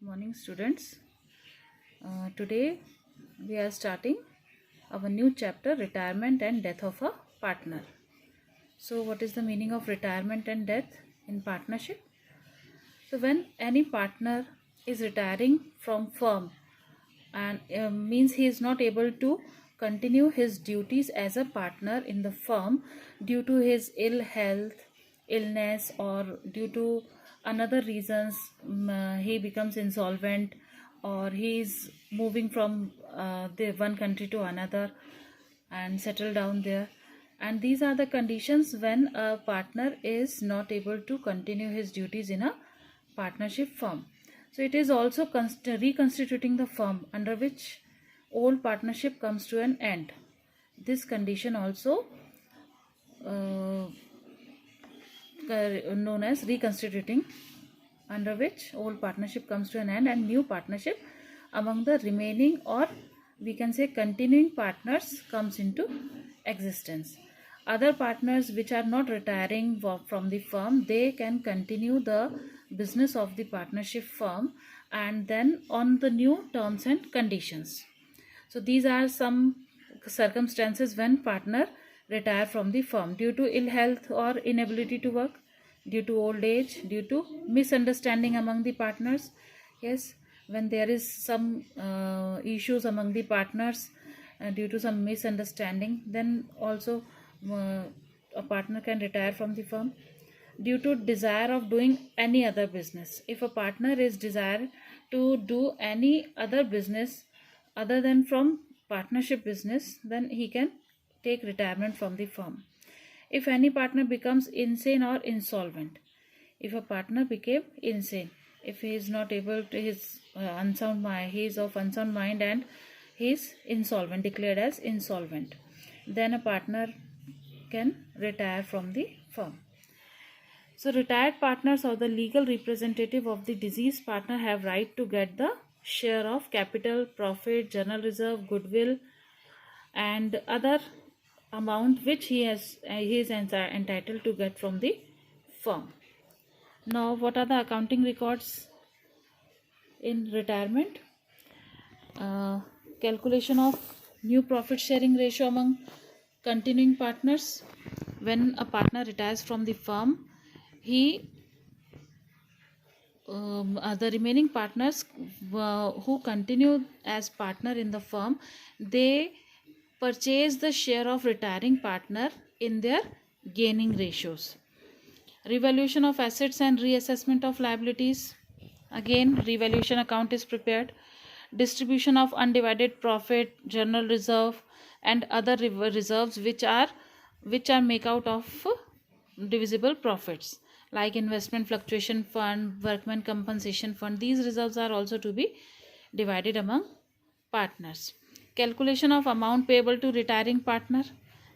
Morning students. Today we are starting our new chapter, retirement and death of a partner. So what is the meaning of retirement and death in partnership? So when any partner is retiring from firm and means he is not able to continue his duties as a partner in the firm due to his ill health, illness, or due to another reasons, he becomes insolvent, or he is moving from the one country to another and settle down there. And these are the conditions when a partner is not able to continue his duties in a partnership firm. So it is also reconstituting the firm under which old partnership comes to an end. This condition also known as reconstituting, under which old partnership comes to an end and new partnership among the remaining, or we can say continuing partners, comes into existence. Other partners which are not retiring from the firm, they can continue the business of the partnership firm and then on the new terms and conditions. So these are some circumstances when partner retire from the firm due to ill health or inability to work, due to old age, due to misunderstanding among the partners. Yes, when there is some issues among the partners due to some misunderstanding, then also a partner can retire from the firm. Due to desire of doing any other business, if a partner is desire to do any other business other than from partnership business, then he can take retirement from the firm. If any partner becomes insane or insolvent, if a partner became insane, if he is not able to, his unsound mind, he is of unsound mind and he is insolvent, declared as insolvent, then a partner can retire from the firm. So retired partners or the legal representative of the deceased partner have right to get the share of capital, profit, general reserve, goodwill and other amount which he is entitled to get from the firm. Now what are the accounting records in retirement? Calculation of new profit sharing ratio among continuing partners. When a partner retires from the firm, the remaining partners who continue as partner in the firm, they purchase the share of retiring partner in their gaining ratios. Revaluation of assets and reassessment of liabilities. Again, revaluation account is prepared. Distribution of undivided profit, general reserve and other reserves which are make out of divisible profits, like investment fluctuation fund, workman compensation fund. These reserves are also to be divided among partners. Calculation of amount payable to retiring partner,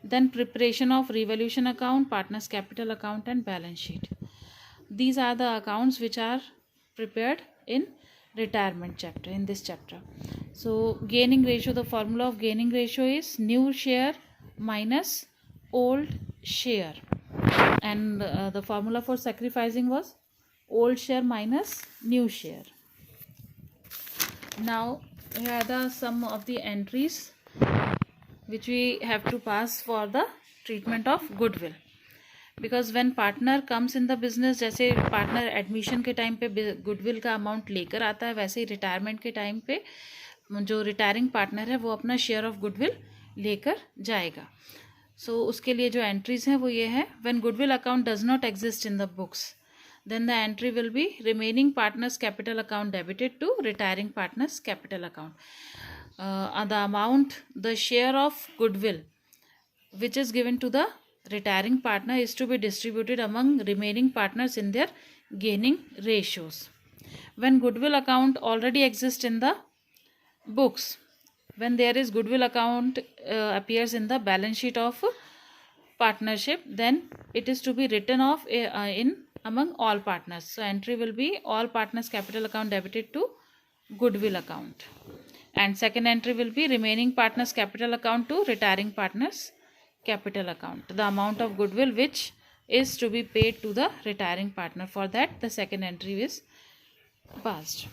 then preparation of revaluation account, partners capital account and balance sheet. These are the accounts which are prepared in retirement chapter, in this chapter. So gaining ratio, the formula of gaining ratio is new share minus old share, and the formula for sacrificing was old share minus new share. Now here are the some of the entries which we have to pass for the treatment of goodwill, because when partner comes in the business, जैसे partner admission के time पे goodwill का amount लेकर आता है, वैसे ही retirement के time पे जो retiring partner है वो अपना share of goodwill लेकर जाएगा. So उसके लिए जो entries हैं वो ये है: when goodwill account does not exist in the books, then the entry will be remaining partners capital account debited to retiring partners capital account. The amount, the share of goodwill which is given to the retiring partner is to be distributed among remaining partners in their gaining ratios. When goodwill account already exists in the books, when there is goodwill account appears in the balance sheet of partnership, then it is to be written off in among all partners. So entry will be all partners capital account debited to goodwill account, and second entry will be remaining partners capital account to retiring partners capital account, the amount of goodwill which is to be paid to the retiring partner. For that the second entry is passed.